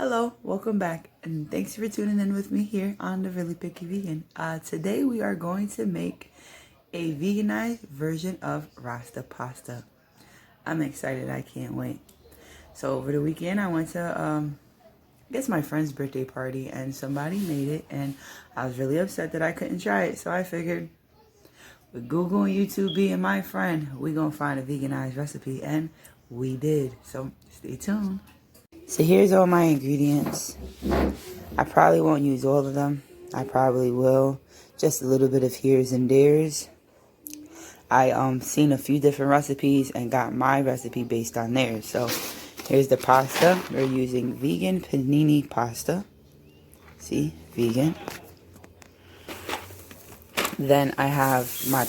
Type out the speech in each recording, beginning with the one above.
Hello, welcome back, and thanks for tuning in with me here on The Really Picky Vegan. Today we are going to make a veganized version of Rasta pasta. I'm excited, I can't wait. So over the weekend I went to, I guess my friend's birthday party, and somebody made it, and I was really upset that I couldn't try it, so I figured with Google and YouTube being my friend, we gonna find a veganized recipe, and we did, so stay tuned. So here's all my ingredients. I probably won't use all of them. I probably will. Just a little bit of here's and there's. I seen a few different recipes and got my recipe based on theirs. So here's the pasta. We're using vegan panini pasta. See, vegan. Then I have my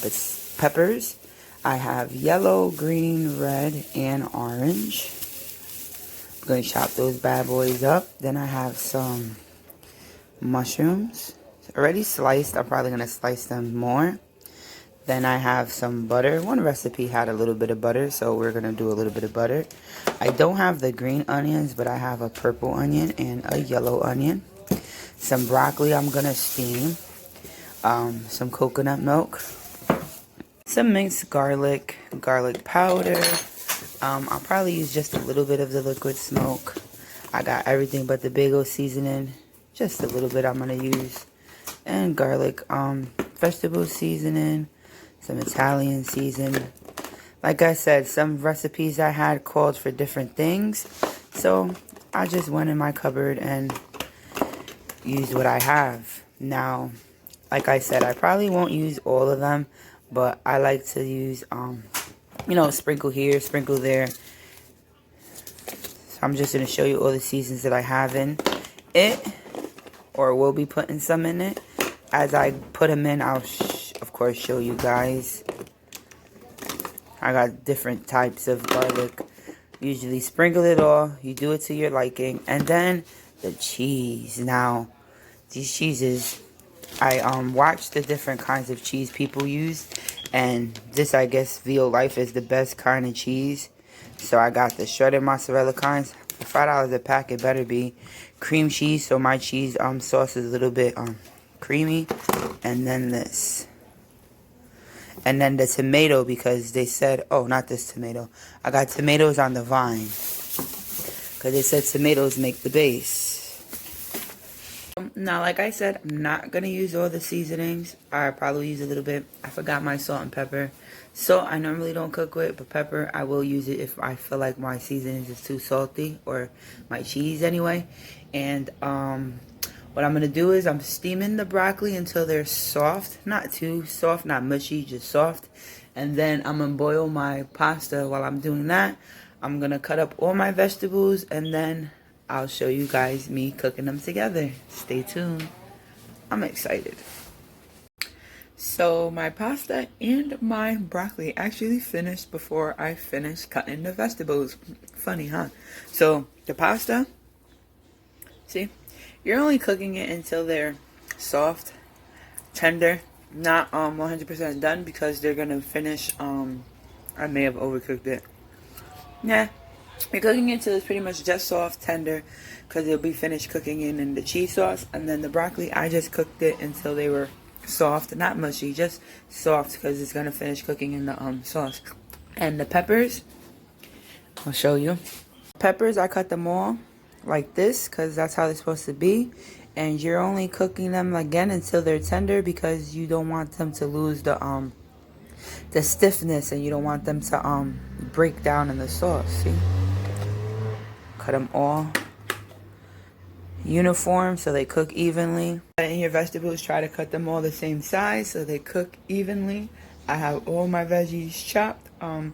peppers. I have yellow, green, red, and orange. I'm going to chop those bad boys up. Then I have some mushrooms already sliced. I'm probably going to slice them more. Then I have some butter. One recipe had a little bit of butter, so we're going to do a little bit of butter. I don't have the green onions, but I have a purple onion and a yellow onion. Some broccoli I'm going to steam. Some coconut milk. Some minced garlic, garlic powder. I'll probably use just a little bit of the liquid smoke. I got everything but the bagel seasoning. Just a little bit I'm going to use. And garlic, vegetable seasoning. Some Italian seasoning. Like I said, some recipes I had called for different things. So I just went in my cupboard and used what I have. Now, like I said, I probably won't use all of them. But I like to use, sprinkle here, sprinkle there. So I'm just going to show you all the seasons that I have in it. Or will be putting some in it. As I put them in, I'll, of course, show you guys. I got different types of garlic. Usually sprinkle it all. You do it to your liking. And then the cheese. Now, these cheeses, I watched the different kinds of cheese people use. And this, I guess, VO Life is the best kind of cheese. So I got the shredded mozzarella kinds. For $5 a pack, it better be cream cheese. So my cheese sauce is a little bit creamy. And then this. And then the tomato, because they said, oh, not this tomato. I got tomatoes on the vine. Because they said tomatoes make the base. Now, like I said, I'm not going to use all the seasonings. I probably use a little bit. I forgot my salt and pepper. Salt, I normally don't cook with, but pepper, I will use it if I feel like my seasonings is too salty, or my cheese anyway. And what I'm going to do is I'm steaming the broccoli until they're soft. Not too soft, not mushy, just soft. And then I'm going to boil my pasta. While I'm doing that, I'm going to cut up all my vegetables, and then I'll show you guys me cooking them together. Stay tuned. I'm excited. So my pasta and my broccoli actually finished before I finished cutting the vegetables. Funny, huh? So the pasta, see, you're only cooking it until they're soft, tender, not 100% done, because they're gonna finish. I may have overcooked it. Nah. You're cooking it until it's pretty much just soft, tender, because it'll be finished cooking in the cheese sauce. And then the broccoli, I just cooked it until they were soft, not mushy, just soft, because it's going to finish cooking in the sauce. And the peppers, I'll show you. Peppers, I cut them all like this, because that's how they're supposed to be. And you're only cooking them again until they're tender, because you don't want them to lose the stiffness, and you don't want them to break down in the sauce. See? Cut them all uniform so they cook evenly. In your vegetables, try to cut them all the same size so they cook evenly. I have all my veggies chopped. I'm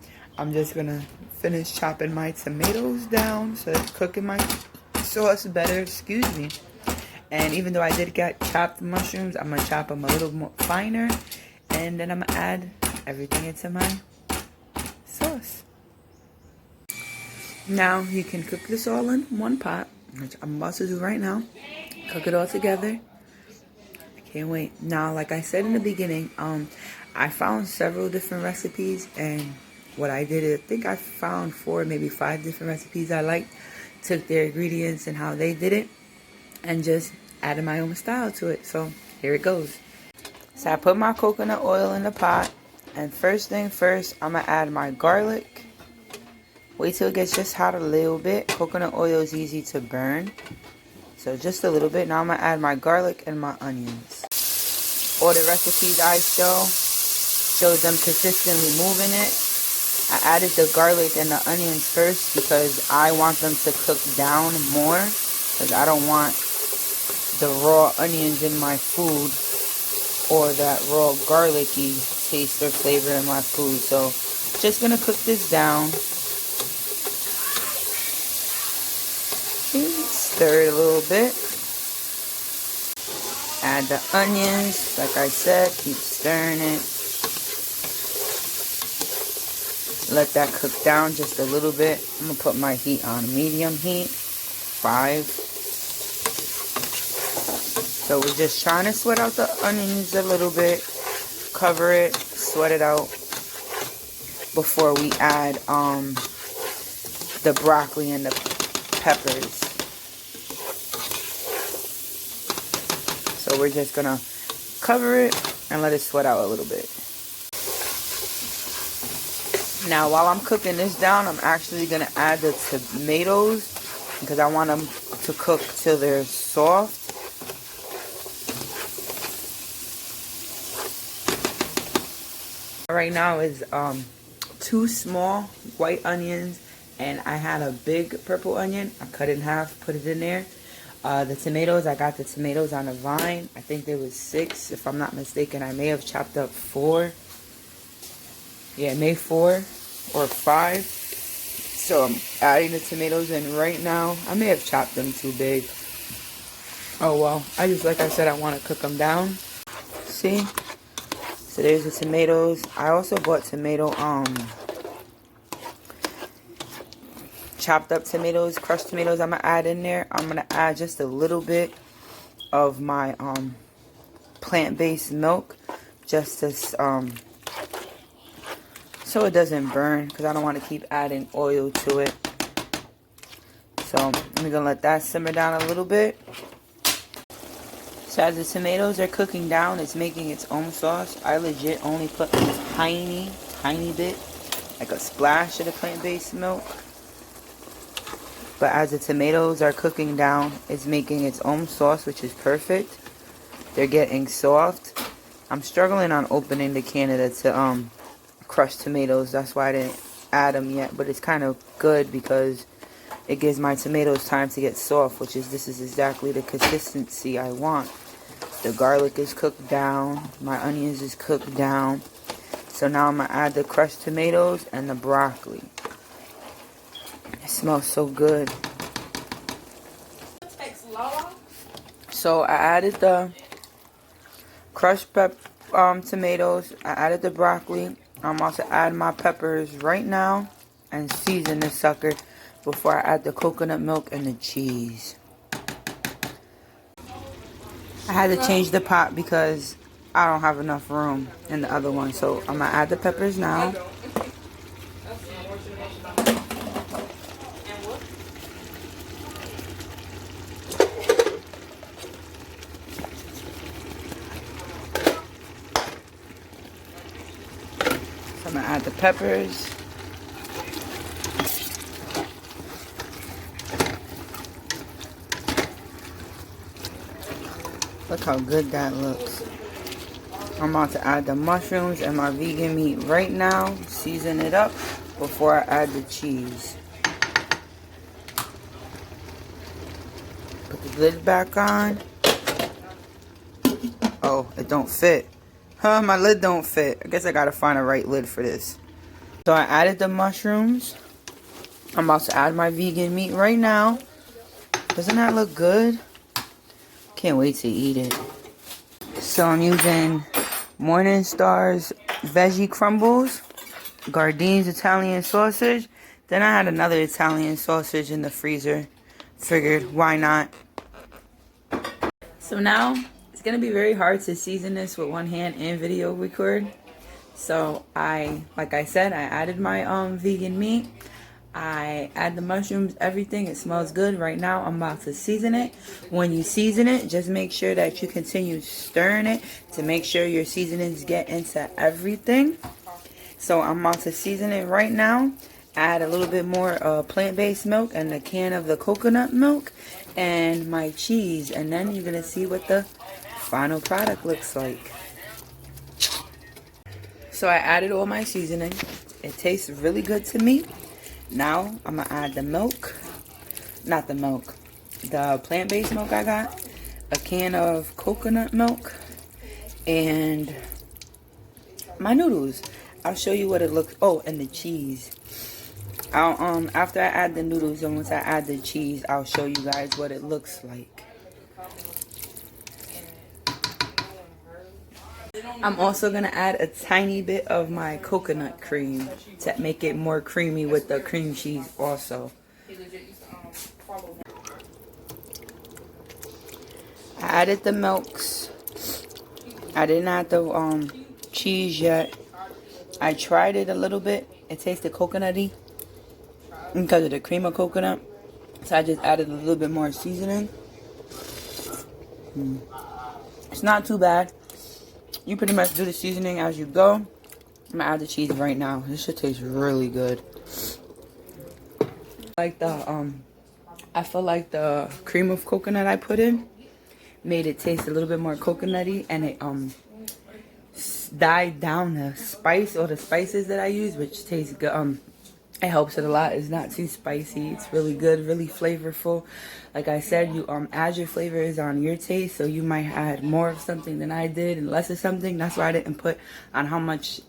just gonna finish chopping my tomatoes down so it's cooking my sauce better. Excuse me. And even though I did get chopped mushrooms, I'm gonna chop them a little more finer, and then I'm gonna add everything into my sauce. Now you can cook this all in one pot, which I'm about to do right now. Cook it all together. I can't wait. Now, like I said in the beginning, I found several different recipes, and what I did is I think I found 4, maybe 5 different recipes I liked took their ingredients and how they did it and just added my own style to it. So here it goes. So I put my coconut oil in the pot, and first thing first, I'm gonna add my garlic. Wait till it gets just hot a little bit. Coconut oil is easy to burn, so just a little bit. Now I'm gonna add my garlic and my onions. All the recipes I shows them consistently moving it. I added the garlic and the onions first because I want them to cook down more, because I don't want the raw onions in my food or that raw garlicky taste or flavor in my food. So just gonna cook this down. Stir it a little bit. Add the onions, like I said, keep stirring it. Let that cook down just a little bit. I'm gonna put my heat on medium heat, 5. So we're just trying to sweat out the onions a little bit, cover it, sweat it out before we add the broccoli and the peppers. So we're just gonna cover it and let it sweat out a little bit. Now while I'm cooking this down, I'm actually gonna add the tomatoes because I want them to cook till they're soft. Right now is 2 small white onions, and I had a big purple onion. I cut it in half, put it in there. The tomatoes, I got the tomatoes on a vine. I think there was 6, if I'm not mistaken. I may have chopped up 4. Yeah, maybe 4 or 5. So I'm adding the tomatoes in right now. I may have chopped them too big. Oh well, like I said, I want to cook them down. See? So there's the tomatoes. I also bought chopped up tomatoes, crushed tomatoes. I'm gonna add in there. I'm gonna add just a little bit of my plant-based milk, just to so it doesn't burn, because I don't want to keep adding oil to it. So I'm gonna let that simmer down a little bit. So as the tomatoes are cooking down, it's making its own sauce. I legit only put a tiny bit, like a splash of the plant-based milk. But as the tomatoes are cooking down, it's making its own sauce, which is perfect. They're getting soft. I'm struggling on opening the Canada to crushed tomatoes. That's why I didn't add them yet. But it's kind of good because it gives my tomatoes time to get soft, this is exactly the consistency I want. The garlic is cooked down. My onions is cooked down. So now I'm going to add the crushed tomatoes and the broccoli. It smells so good. So I added the crushed tomatoes. I added the broccoli. I'm also adding my peppers right now and season this sucker before I add the coconut milk and the cheese. I had to change the pot because I don't have enough room in the other one. So I'm going to add the peppers now. I'm going to add the peppers. Look how good that looks. I'm about to add the mushrooms and my vegan meat right now. Season it up before I add the cheese. Put the lid back on. Oh, it don't fit. Huh, my lid don't fit. I guess I gotta find a right lid for this. So I added the mushrooms. I'm about to add my vegan meat right now. Doesn't that look good? Can't wait to eat it. So I'm using Morningstar's veggie crumbles, Gardine's Italian sausage. Then I had another Italian sausage in the freezer. Figured, why not? So now it's gonna be very hard to season this with one hand and video record. So like I said, I added my vegan meat. I add the mushrooms, everything. It smells good. Right now, I'm about to season it. When you season it, just make sure that you continue stirring it to make sure your seasonings get into everything. So I'm about to season it right now. Add a little bit more plant-based milk and a can of the coconut milk and my cheese. And then you're going to see what the final product looks like. So I added all my seasoning. It tastes really good to me. Now I'm going to add the milk. Not the milk. The plant-based milk I got. A can of coconut milk. And my noodles. I'll show you what it looks. Oh, and the cheese. After I add the noodles and once I add the cheese, I'll show you guys what it looks like. I'm also gonna add a tiny bit of my coconut cream to make it more creamy with the cream cheese also. I added the milks. I didn't add the cheese yet. I tried it a little bit. It tasted coconutty because of the cream of coconut. So I just added a little bit more seasoning. It's not too bad. You pretty much do the seasoning as you go. I'm gonna add the cheese right now. This should taste really good. Like the I feel like the cream of coconut I put in made it taste a little bit more coconutty, and it died down the spice or the spices that I use, which tastes good. It helps it a lot. It's not too spicy. It's really good, really flavorful. Like I said, you add your flavors on your taste, so you might add more of something than I did and less of something. That's why I didn't put on how much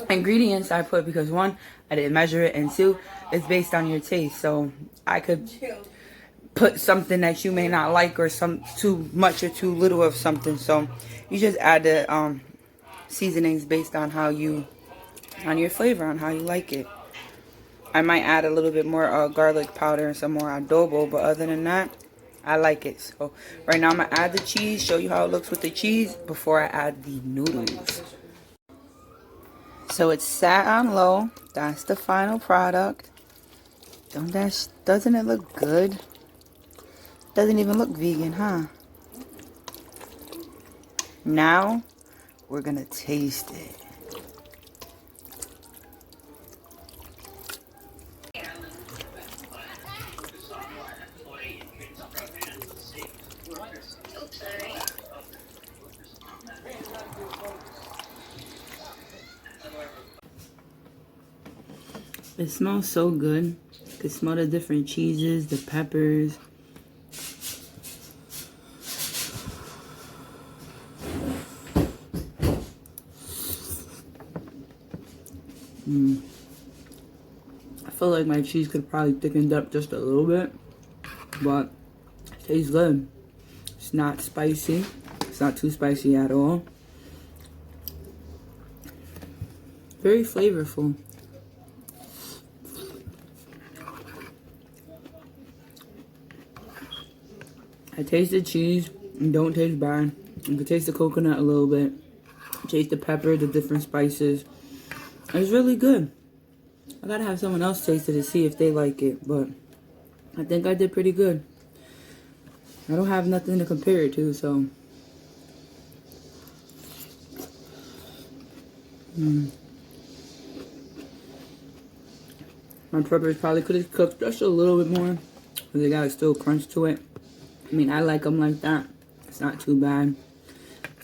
ingredients I put, because one, I didn't measure it, and two, it's based on your taste. So I could put something that you may not like, or some too much or too little of something. So you just add the seasonings based on how you, on your flavor, on how you like it. I might add a little bit more garlic powder and some more adobo, but other than that, I like it. So right now I'm gonna add the cheese, show you how it looks with the cheese before I add the noodles. So it's sat on low. That's the final product. Doesn't it look good? Doesn't even look vegan, huh? Now we're gonna taste it. It smells so good. You can smell the different cheeses, the peppers. I feel like my cheese could probably thickened up just a little bit, but it tastes good. It's not spicy. It's not too spicy at all. Very flavorful. I taste the cheese and don't taste bad. You can taste the coconut a little bit. Taste the pepper, the different spices. It's really good. I gotta have someone else taste it to see if they like it, but I think I did pretty good. I don't have nothing to compare it to, so. My peppers probably could have cooked just a little bit more, because they got a still crunch to it. I mean, I like them like that. It's not too bad.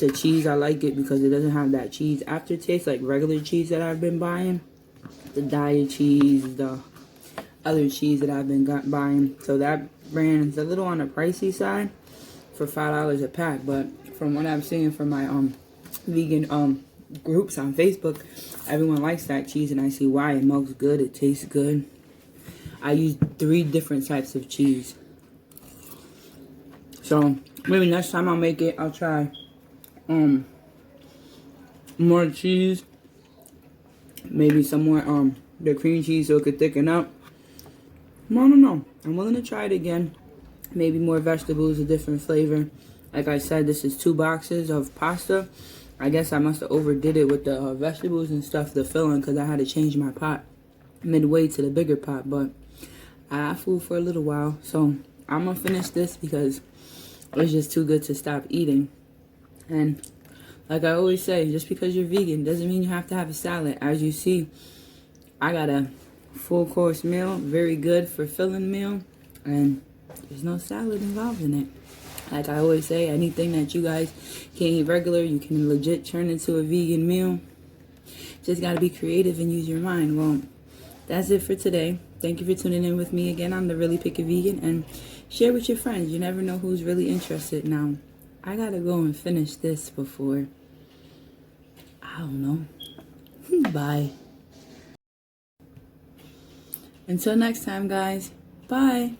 The cheese, I like it because it doesn't have that cheese aftertaste like regular cheese that I've been buying. The diet cheese, the other cheese that I've been buying. So that brand is a little on the pricey side for $5 a pack. But from what I'm seeing from my vegan groups on Facebook, everyone likes that cheese, and I see why. It smells good. It tastes good. I use 3 different types of cheese. So maybe next time I'll make it, I'll try more cheese, maybe some more the cream cheese so it could thicken up. I don't know. I'm willing to try it again. Maybe more vegetables, a different flavor. Like I said, this is 2 boxes of pasta. I guess I must have overdid it with the vegetables and stuff, the filling, because I had to change my pot. midway to the bigger pot, but I food for a little while. So I'm gonna finish this because it's just too good to stop eating. And like I always say, just because you're vegan doesn't mean you have to have a salad. As you see, I got a full course meal, very good for filling meal, and there's no salad involved in it. Like I always say, anything that you guys can eat regular, you can legit turn into a vegan meal. Just gotta be creative and use your mind. Well, that's it for today. Thank you for tuning in with me again. I'm the Really Picky Vegan, and share with your friends. You never know who's really interested. Now, I gotta go and finish this before, I don't know. Bye. Until next time, guys. Bye.